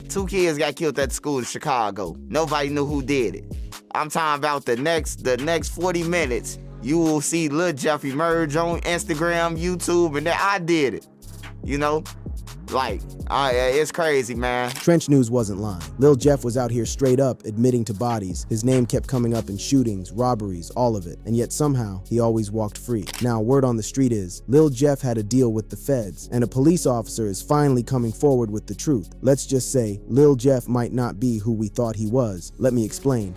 2 kids got killed at the school in Chicago. Nobody knew who did it. I'm talking about the next 40 minutes, you will see Lil Jeff emerge on Instagram, YouTube, and then I did it. You know? Like, it's crazy, man. Trench News wasn't lying. Lil Jeff was out here straight up admitting to bodies. His name kept coming up in shootings, robberies, all of it. And yet somehow, he always walked free. Now, word on the street is, Lil Jeff had a deal with the feds, and a police officer is finally coming forward with the truth. Let's just say, Lil Jeff might not be who we thought he was. Let me explain.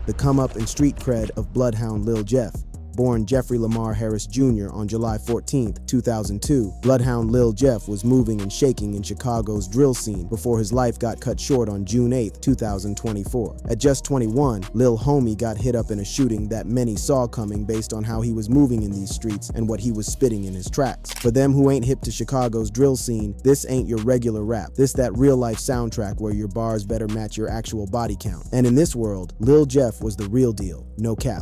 The come-up and street cred of Bloodhound Lil Jeff. Born Jeffrey Lamar Harris Jr. on July 14, 2002, Bloodhound Lil Jeff was moving and shaking in Chicago's drill scene before his life got cut short on June 8, 2024. At just 21, Lil Homie got hit up in a shooting that many saw coming based on how he was moving in these streets and what he was spitting in his tracks. For them who ain't hip to Chicago's drill scene, this ain't your regular rap. This that real-life soundtrack where your bars better match your actual body count. And in this world, Lil Jeff was the real deal, no cap.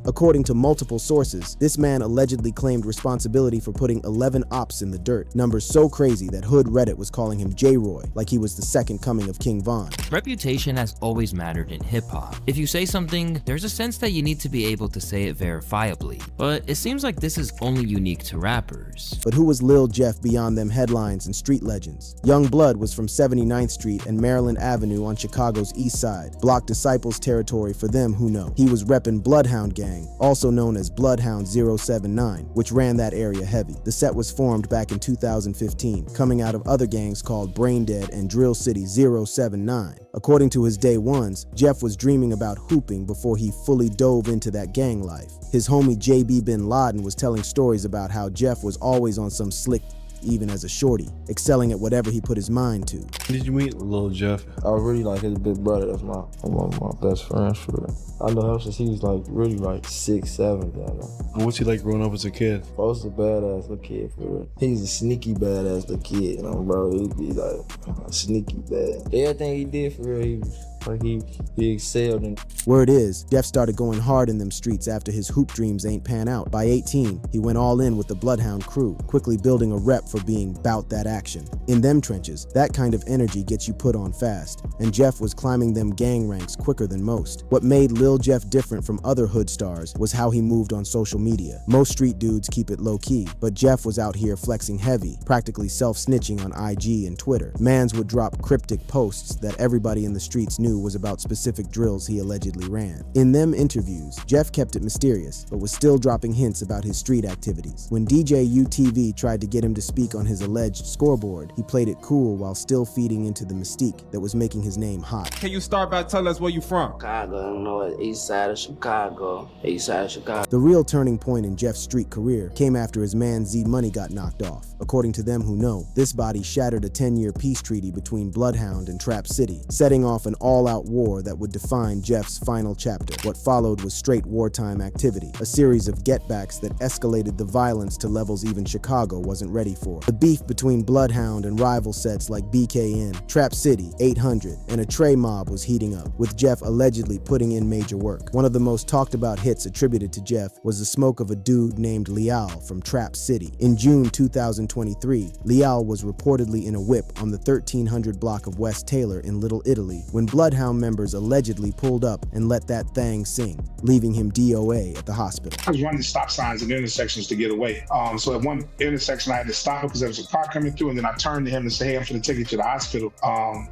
According to multiple sources, this man allegedly claimed responsibility for putting 11 ops in the dirt, numbers so crazy that Hood Reddit was calling him J-Roy, like he was the second coming of King Von. Reputation has always mattered in hip-hop. If you say something, there's a sense that you need to be able to say it verifiably, but it seems like this is only unique to rappers. But who was Lil Jeff beyond them headlines and street legends? Young Blood was from 79th Street and Maryland Avenue on Chicago's east side, Block Disciples territory for them who know. He was reppin' Bloodhound Gang, also known as Bloodhound 079, which ran that area heavy. The set was formed back in 2015, coming out of other gangs called Braindead and Drill City 079. According to his day ones, Jeff was dreaming about hooping before he fully dove into that gang life. His homie JB Bin Laden was telling stories about how Jeff was always on some slick even as a shorty, excelling at whatever he put his mind to. Did you meet Lil Jeff? I really like his big brother. That's my best friend for real. I know him since he was like really like 6, 7. What's he like growing up as a kid? Bro's a badass little kid for real. He's a sneaky badass little kid, you know, bro. He be like sneaky bad. Everything he did for real, he was like he excelled in. Word is, Jeff started going hard in them streets after his hoop dreams ain't pan out. By 18, he went all in with the Bloodhound crew, quickly building a rep for being bout that action. In them trenches, that kind of energy gets you put on fast, and Jeff was climbing them gang ranks quicker than most. What made Lil Jeff different from other hood stars was how he moved on social media. Most street dudes keep it low-key, but Jeff was out here flexing heavy, practically self-snitching on IG and Twitter. Mans would drop cryptic posts that everybody in the streets knew was about specific drills he allegedly ran. In them interviews, Jeff kept it mysterious, but was still dropping hints about his street activities. When DJ UTV tried to get him to speak on his alleged scoreboard, he played it cool while still feeding into the mystique that was making his name hot. Can you start by telling us where you from? Chicago, you know, east side of Chicago. East side of Chicago. The real turning point in Jeff's street career came after his man Z Money got knocked off. According to them who know, this body shattered a 10-year peace treaty between Bloodhound and Trap City, setting off an all-out war that would define Jeff's final chapter. What followed was straight wartime activity, a series of getbacks that escalated the violence to levels even Chicago wasn't ready for. The beef between Bloodhound and rival sets like BKN, Trap City, 800, and a Trey Mob was heating up, with Jeff allegedly putting in major work. One of the most talked about hits attributed to Jeff was the smoke of a dude named Leal from Trap City. In June 2023, Leal was reportedly in a whip on the 1300 block of West Taylor in Little Italy when Bloodhound members allegedly pulled up and let that thing sing, leaving him DOA at the hospital. I was running stop signs and intersections to get away. So at one intersection, I had to stop because there was a car coming through, and then I turned to him and said, "Hey, I'm going to take you to the hospital."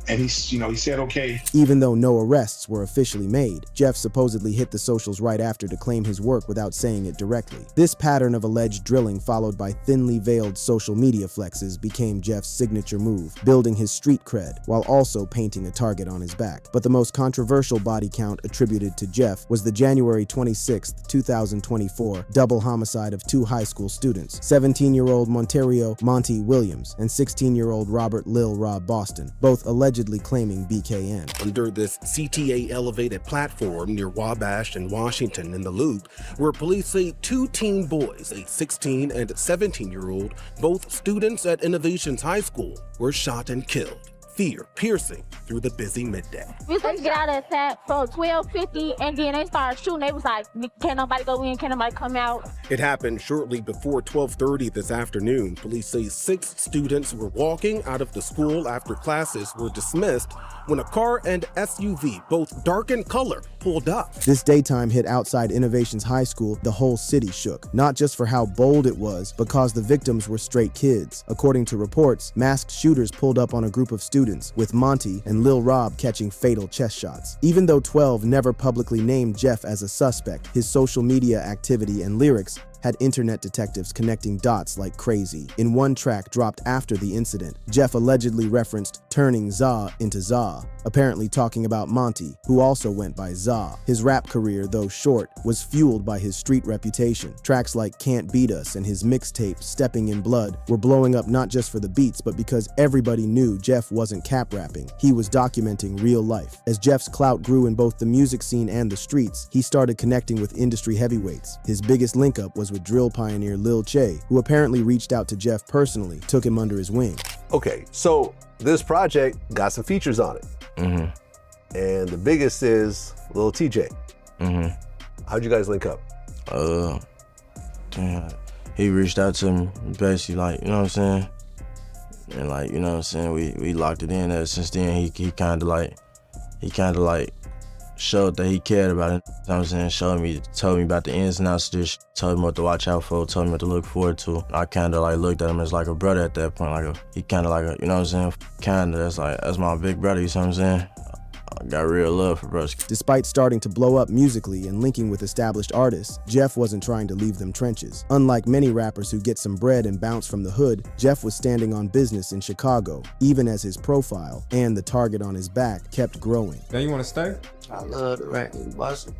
And he said, "Okay." Even though no arrests were officially made, Jeff supposedly hit the socials right after to claim his work without saying it directly. This pattern of alleged drilling, followed by thinly veiled social media flexes, became Jeff's signature move, building his street cred while also painting a target on his back. But the most controversial body count attributed to Jeff was the January 26, 2024 double homicide of 2 high school students, 17-year-old Monterio Monty Williams and 16-year-old Robert Lil Rob Boston, both allegedly claiming BKN. Under this CTA elevated platform near Wabash and Washington in the Loop, where police say 2 teen boys, a 16 and 17-year-old, both students at Innovations High School, were shot and killed. Fear piercing through the busy midday. We was supposed to get out of that for 12:50, and then they started shooting. They was like, can't nobody go in, can't nobody come out. It happened shortly before 12:30 this afternoon. Police say 6 students were walking out of the school after classes were dismissed when a car and SUV, both dark in color, pulled up. This daytime hit outside Innovations High School, the whole city shook, not just for how bold it was, because the victims were straight kids. According to reports, masked shooters pulled up on a group of students, with Monty and Lil Rob catching fatal chest shots. Even though 12 never publicly named Jeff as a suspect, his social media activity and lyrics had internet detectives connecting dots like crazy. In one track dropped after the incident, Jeff allegedly referenced turning Za into Za, apparently talking about Monty, who also went by Za. His rap career, though short, was fueled by his street reputation. Tracks like Can't Beat Us and his mixtape Stepping in Blood were blowing up not just for the beats, but because everybody knew Jeff wasn't cap rapping. He was documenting real life. As Jeff's clout grew in both the music scene and the streets, he started connecting with industry heavyweights. His biggest link-up was with drill pioneer Lil Che, who apparently reached out to Jeff personally, took him under his wing. Okay, so this project got some features on it. And the biggest is Lil TJ. How'd you guys link up? He reached out to me, basically, like, you know what I'm saying? And like, you know what I'm saying, we locked it in. Since then, he kind of like showed that he cared about it. You know what I'm saying? Told me about the ins and outs of this, told me what to watch out for, told me what to look forward to. I kind of like looked at him as like a brother at that point. He kind of like a, you know what I'm saying? That's my big brother, you know what I'm saying? I got real love for brothers. Despite starting to blow up musically and linking with established artists, Jeff wasn't trying to leave them trenches. Unlike many rappers who get some bread and bounce from the hood, Jeff was standing on business in Chicago, even as his profile and the target on his back kept growing. Now you want to stay? I love the rap and Boston.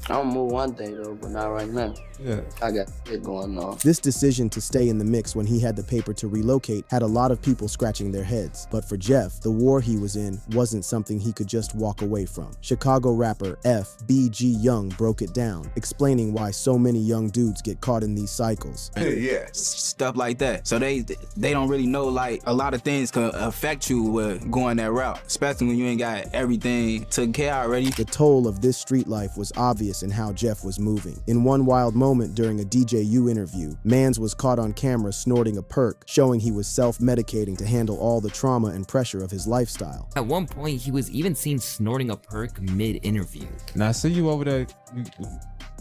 I'm gonna move one day though, but not right now. Yeah. I got it going on. This decision to stay in the mix when he had the paper to relocate had a lot of people scratching their heads. But for Jeff, the war he was in wasn't something he could just walk away from. Chicago rapper F.B.G. Young broke it down, explaining why so many young dudes get caught in these cycles. Yeah. Stuff like that. So they don't really know, like, a lot of things can affect you with going that route, especially when you ain't got everything taken care of already. The toll of this street life was obvious in how Jeff was moving. In one wild moment during a DJU interview, Mans was caught on camera snorting a perk, showing he was self-medicating to handle all the trauma and pressure of his lifestyle. At one point, he was even seen snorting a perk mid-interview. Now I see you over there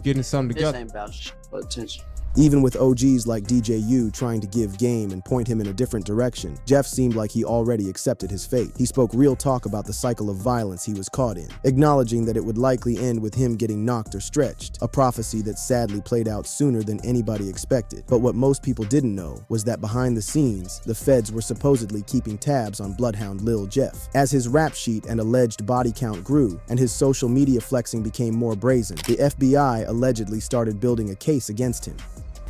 getting something together. This ain't about attention. Even with OGs like DJU trying to give game and point him in a different direction, Jeff seemed like he already accepted his fate. He spoke real talk about the cycle of violence he was caught in, acknowledging that it would likely end with him getting knocked or stretched, a prophecy that sadly played out sooner than anybody expected. But what most people didn't know was that behind the scenes, the feds were supposedly keeping tabs on Bloodhound Lil Jeff. As his rap sheet and alleged body count grew, and his social media flexing became more brazen, the FBI allegedly started building a case against him.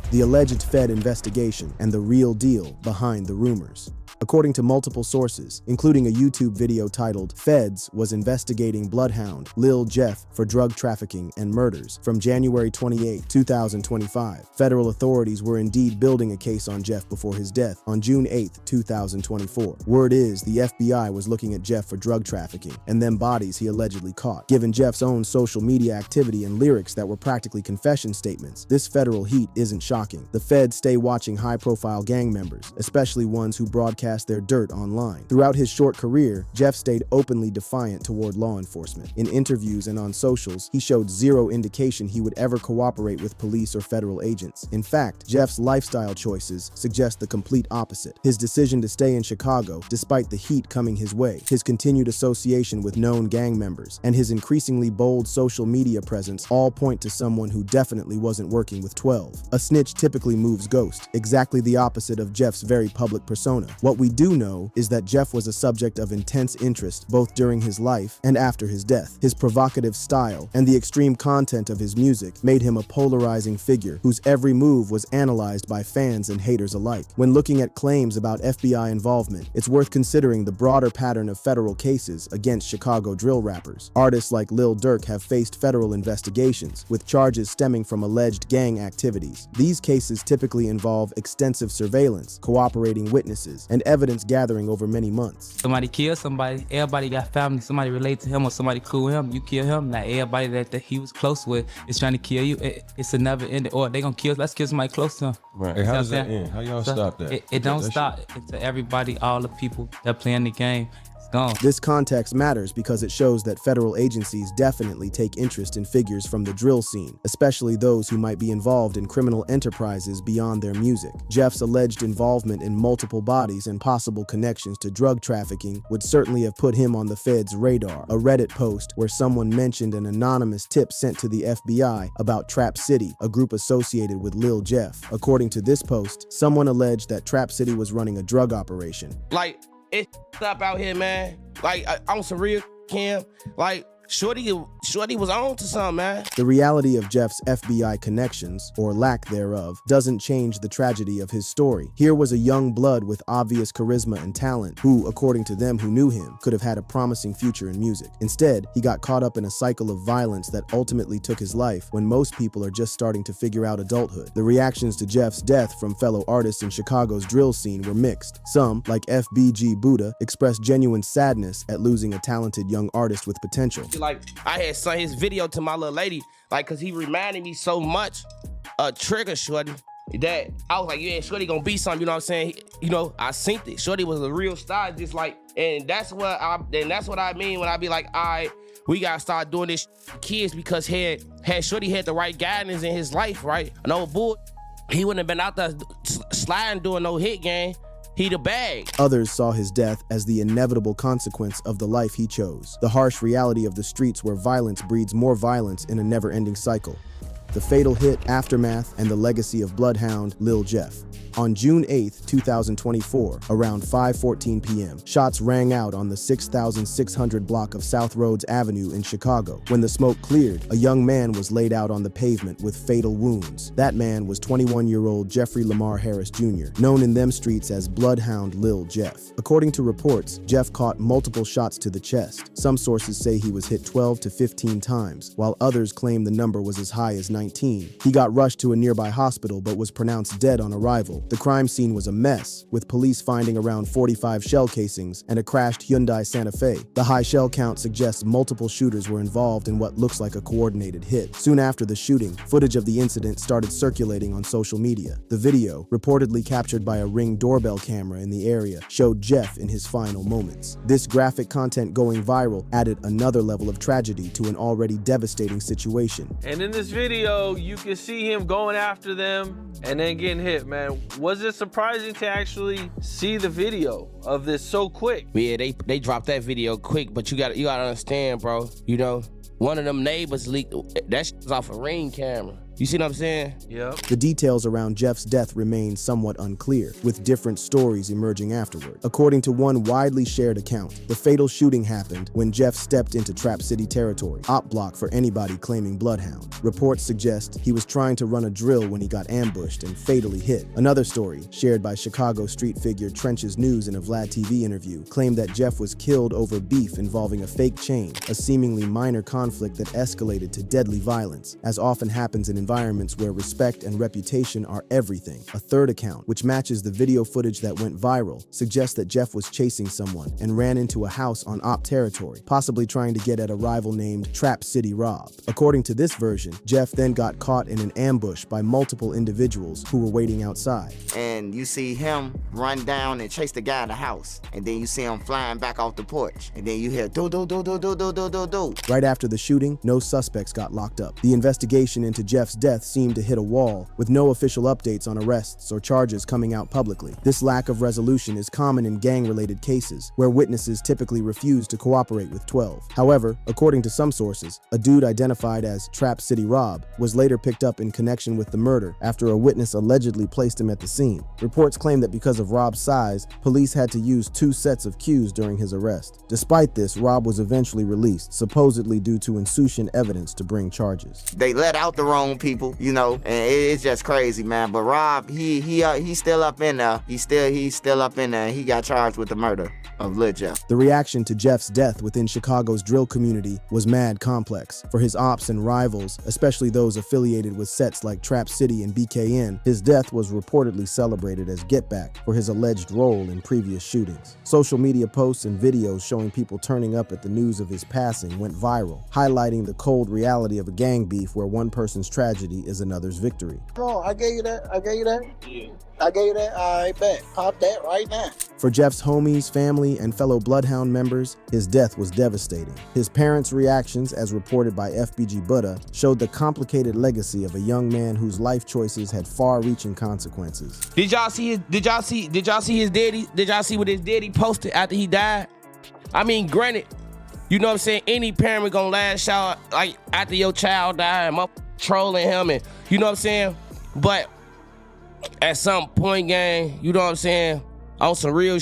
The alleged Fed investigation and the real deal behind the rumors. According to multiple sources, including a YouTube video titled Feds was investigating Bloodhound Lil Jeff for drug trafficking and murders from January 28, 2025. Federal authorities were indeed building a case on Jeff before his death on June 8, 2024. Word is the FBI was looking at Jeff for drug trafficking and them bodies he allegedly caught. Given Jeff's own social media activity and lyrics that were practically confession statements, this federal heat isn't shocking. The Feds stay watching high-profile gang members, especially ones who broadcast their dirt online. Throughout his short career, Jeff stayed openly defiant toward law enforcement. In interviews and on socials, he showed zero indication he would ever cooperate with police or federal agents. In fact, Jeff's lifestyle choices suggest the complete opposite. His decision to stay in Chicago, despite the heat coming his way, his continued association with known gang members, and his increasingly bold social media presence all point to someone who definitely wasn't working with 12. A snitch typically moves ghost, exactly the opposite of Jeff's very public persona. What we do know is that Jeff was a subject of intense interest both during his life and after his death. His provocative style and the extreme content of his music made him a polarizing figure whose every move was analyzed by fans and haters alike. When looking at claims about FBI involvement, it's worth considering the broader pattern of federal cases against Chicago drill rappers. Artists like Lil Durk have faced federal investigations, with charges stemming from alleged gang activities. These cases typically involve extensive surveillance, cooperating witnesses, and evidence gathering over many months. Somebody killed somebody, everybody got family, somebody related to him or somebody cool with him, you kill him. Now everybody that he was close with is trying to kill you. It's a never ending, or they gonna kill, let's kill somebody close to him. Right. Hey, how does that end? How y'all stop that? It don't stop. It's to everybody, all the people that playing the game. Gone. This context matters because it shows that federal agencies definitely take interest in figures from the drill scene, especially those who might be involved in criminal enterprises beyond their music. Jeff's alleged involvement in multiple bodies and possible connections to drug trafficking would certainly have put him on the Fed's radar. A Reddit post where someone mentioned an anonymous tip sent to the FBI about Trap City, a group associated with Lil Jeff. According to this post, someone alleged that Trap City was running a drug operation. Like, it's up out here, man. Like, on some real Cam. Like, Shorty was on to something, man. The reality of Jeff's FBI connections, or lack thereof, doesn't change the tragedy of his story. Here was a young blood with obvious charisma and talent who, according to them who knew him, could have had a promising future in music. Instead, he got caught up in a cycle of violence that ultimately took his life when most people are just starting to figure out adulthood. The reactions to Jeff's death from fellow artists in Chicago's drill scene were mixed. Some, like FBG Buddha, expressed genuine sadness at losing a talented young artist with potential. Like, I had sent his video to my little lady, like, cause he reminded me so much of Trigger Shorty that I was like, yeah, Shorty gonna be something, you know what I'm saying? I synced it. Shorty was a real star, just like, and that's what I mean when I be like, all right, we gotta start doing this for kids, because had Shorty had the right guidance in his life, right? No bull, he wouldn't have been out there sliding doing no hit game. He the bag. Others saw his death as the inevitable consequence of the life he chose, the harsh reality of the streets where violence breeds more violence in a never-ending cycle. The fatal hit, aftermath, and the legacy of Bloodhound Lil Jeff. On June 8, 2024, around 5:14 p.m., shots rang out on the 6,600 block of South Rhodes Avenue in Chicago. When the smoke cleared, a young man was laid out on the pavement with fatal wounds. That man was 21-year-old Jeffrey Lamar Harris Jr., known in them streets as Bloodhound Lil Jeff. According to reports, Jeff caught multiple shots to the chest. Some sources say he was hit 12 to 15 times, while others claim the number was as high as 19. He got rushed to a nearby hospital but was pronounced dead on arrival. The crime scene was a mess, with police finding around 45 shell casings and a crashed Hyundai Santa Fe. The high shell count suggests multiple shooters were involved in what looks like a coordinated hit. Soon after the shooting, footage of the incident started circulating on social media. The video, reportedly captured by a Ring doorbell camera in the area, showed Jeff in his final moments. This graphic content going viral added another level of tragedy to an already devastating situation. And in this video, you can see him going after them and then getting hit, man. Was it surprising to actually see the video of this so quick? Yeah, they dropped that video quick, but you gotta understand, bro. One of them neighbors leaked that shit off a Ring camera. You see what I'm saying? Yeah. The details around Jeff's death remain somewhat unclear, with different stories emerging afterward. According to one widely shared account, the fatal shooting happened when Jeff stepped into Trap City territory, op block for anybody claiming Bloodhound. Reports suggest he was trying to run a drill when he got ambushed and fatally hit. Another story, shared by Chicago street figure Trenches News in a Vlad TV interview, claimed that Jeff was killed over beef involving a fake chain, a seemingly minor conflict that escalated to deadly violence, as often happens in environments where respect and reputation are everything. A third account, which matches the video footage that went viral, suggests that Jeff was chasing someone and ran into a house on op territory, possibly trying to get at a rival named Trap City Rob. According to this version, Jeff then got caught in an ambush by multiple individuals who were waiting outside. And you see him run down and chase the guy in the house, and then you see him flying back off the porch, and then you hear do do do do do do do do do. Right after the shooting, no suspects got locked up. The investigation into Jeff's death seemed to hit a wall, with no official updates on arrests or charges coming out publicly. This lack of resolution is common in gang-related cases, where witnesses typically refuse to cooperate with 12. However, according to some sources, a dude identified as Trap City Rob was later picked up in connection with the murder after a witness allegedly placed him at the scene. Reports claim that because of Rob's size, police had to use 2 sets of cues during his arrest. Despite this, Rob was eventually released, supposedly due to insufficient evidence to bring charges. They let out the wrong people. people, you know, and it's just crazy, man. But Rob, he's still up in there. He's still up in there. He got charged with the murder of Lil Jeff. The reaction to Jeff's death within Chicago's drill community was mad complex. For his ops and rivals, especially those affiliated with sets like Trap City and BKN, his death was reportedly celebrated as get back for his alleged role in previous shootings. Social media posts and videos showing people turning up at the news of his passing went viral, highlighting the cold reality of a gang beef where one person's tragedy is another's victory. Oh, I gave you that. Yeah. I gave you that. I bet. Pop that right now. For Jeff's homies, family, and fellow Bloodhound members, his death was devastating. His parents' reactions, as reported by FBG Buddha, showed the complicated legacy of a young man whose life choices had far-reaching consequences. Did y'all see his daddy? Did y'all see what his daddy posted after he died? I mean, granted, you know what I'm saying? Any parent gonna lash out like after your child died and trolling him, and you know what I'm saying? But at some point, gang, you know what I'm saying? On some real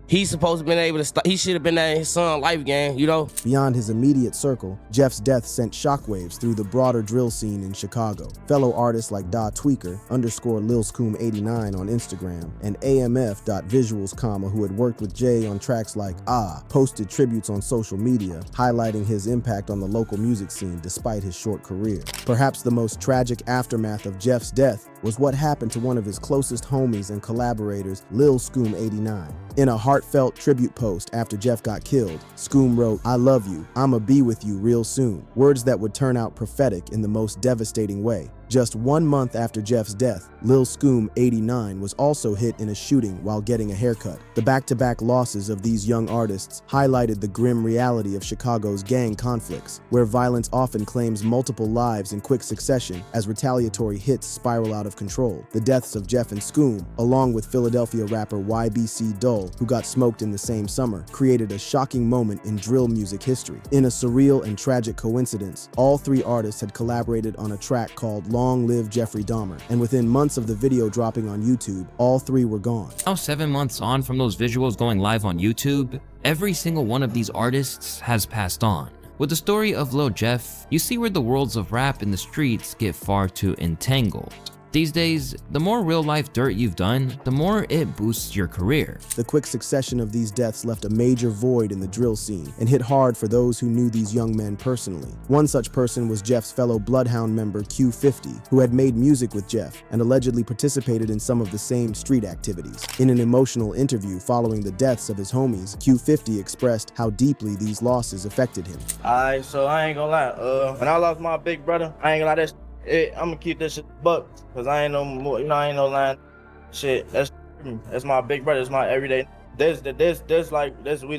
he's supposed to been able to stop. He should have been at his son's life, gang, you know? Beyond his immediate circle, Jeff's death sent shockwaves through the broader drill scene in Chicago. Fellow artists like Da Tweaker, _LilScoom89 on Instagram, and AMF.Visuals, who had worked with Jay on tracks like posted tributes on social media, highlighting his impact on the local music scene despite his short career. Perhaps the most tragic aftermath of Jeff's death was what happened to one of his closest homies and collaborators, Lil Scoom89. In a heartfelt tribute post after Jeff got killed, Scoom wrote, "I love you, I'ma be with you real soon." Words that would turn out prophetic in the most devastating way. Just 1 month after Jeff's death, Lil Scoom89 was also hit in a shooting while getting a haircut. The back-to-back losses of these young artists highlighted the grim reality of Chicago's gang conflicts, where violence often claims multiple lives in quick succession as retaliatory hits spiral out of control. The deaths of Jeff and Scoom, along with Philadelphia rapper YBC Dull, who got smoked in the same summer, created a shocking moment in drill music history. In a surreal and tragic coincidence, all three artists had collaborated on a track called Long Live Jeffrey Dahmer, and within months of the video dropping on YouTube, all three were gone. Now 7 months on from those visuals going live on YouTube, every single one of these artists has passed on. With the story of Lil Jeff, you see where the worlds of rap and the streets get far too entangled. These days, the more real-life dirt you've done, the more it boosts your career. The quick succession of these deaths left a major void in the drill scene and hit hard for those who knew these young men personally. One such person was Jeff's fellow Bloodhound member Q50, who had made music with Jeff and allegedly participated in some of the same street activities. In an emotional interview following the deaths of his homies, Q50 expressed how deeply these losses affected him. Alright, so I ain't gonna lie, when I lost my big brother, I ain't gonna lie, I'm gonna keep this shit buck, cause I ain't no more, you know, I ain't no lying shit. That's my big brother. It's my everyday. We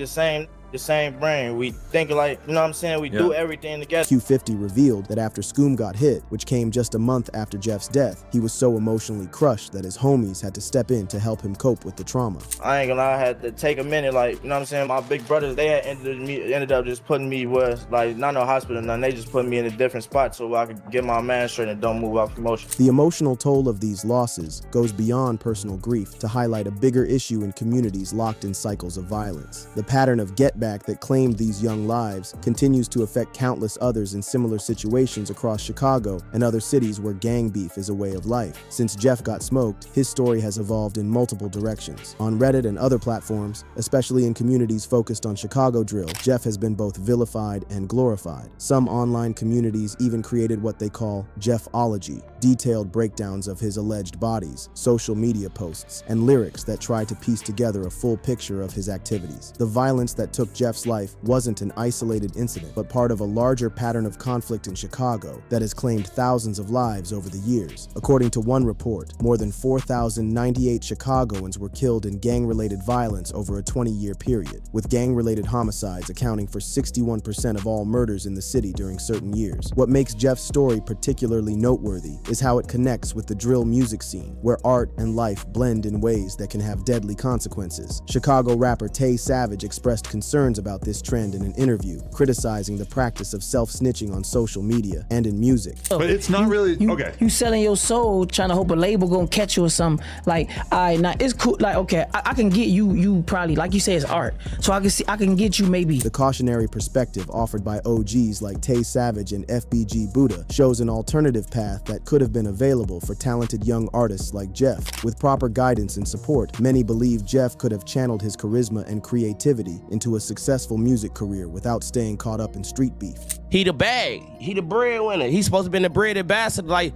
the same brain. We think like, you know what I'm saying? We do everything together. Q50 revealed that after Scoom got hit, which came just a month after Jeff's death, he was so emotionally crushed that his homies had to step in to help him cope with the trauma. I ain't gonna lie, I had to take a minute, like, you know what I'm saying? My big brothers, they had ended up just putting me where, like, not no hospital, nothing. They just put me in a different spot so I could get my man straight and don't move off emotion. The emotional toll of these losses goes beyond personal grief to highlight a bigger issue in communities locked in cycles of violence. The pattern of get back that claimed these young lives continues to affect countless others in similar situations across Chicago and other cities where gang beef is a way of life. Since Jeff got smoked, his story has evolved in multiple directions. On Reddit and other platforms, especially in communities focused on Chicago drill, Jeff has been both vilified and glorified. Some online communities even created what they call Jeffology, detailed breakdowns of his alleged bodies, social media posts, and lyrics that try to piece together a full picture of his activities. The violence that took Jeff's life wasn't an isolated incident, but part of a larger pattern of conflict in Chicago that has claimed thousands of lives over the years. According to one report, more than 4,098 Chicagoans were killed in gang-related violence over a 20-year period, with gang-related homicides accounting for 61% of all murders in the city during certain years. What makes Jeff's story particularly noteworthy is how it connects with the drill music scene, where art and life blend in ways that can have deadly consequences. Chicago rapper Tay Savage expressed concern concerns about this trend in an interview, criticizing the practice of self-snitching on social media and in music. But it's not really okay. You selling your soul, trying to hope a label gonna catch you or something. Like, alright, now it's cool. Like, okay, I can get you probably, like you say, it's art. So I can get you maybe. The cautionary perspective offered by OGs like Tay Savage and FBG Buddha shows an alternative path that could have been available for talented young artists like Jeff. With proper guidance and support, many believe Jeff could have channeled his charisma and creativity into a successful music career without staying caught up in street beef. He the bag. He the breadwinner. He's supposed to be the bread ambassador. Like,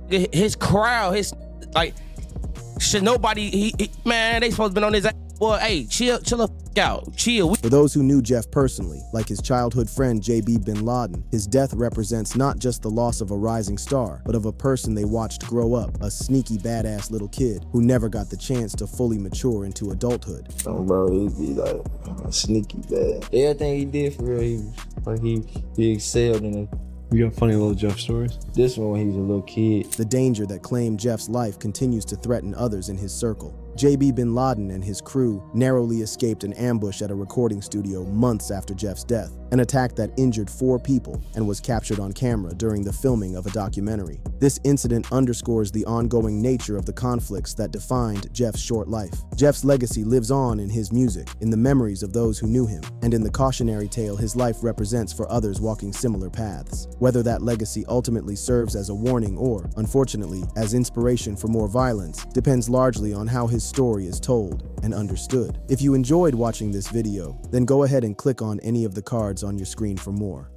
his crowd, like, should nobody, man, they supposed to be on his ass. Boy, hey, chill the f out. Chill. For those who knew Jeff personally, like his childhood friend JB Bin Laden, his death represents not just the loss of a rising star, but of a person they watched grow up, a sneaky badass little kid who never got the chance to fully mature into adulthood. Oh, bro, he'd be like sneaky bad. Everything he did for real, he excelled in it. You got funny little Jeff stories? This one when he was a little kid. The danger that claimed Jeff's life continues to threaten others in his circle. JB Bin Laden and his crew narrowly escaped an ambush at a recording studio months after Jeff's death, an attack that injured 4 people and was captured on camera during the filming of a documentary. This incident underscores the ongoing nature of the conflicts that defined Jeff's short life. Jeff's legacy lives on in his music, in the memories of those who knew him, and in the cautionary tale his life represents for others walking similar paths. Whether that legacy ultimately serves as a warning or, unfortunately, as inspiration for more violence, depends largely on how his story is told and understood. If you enjoyed watching this video, then go ahead and click on any of the cards on your screen for more.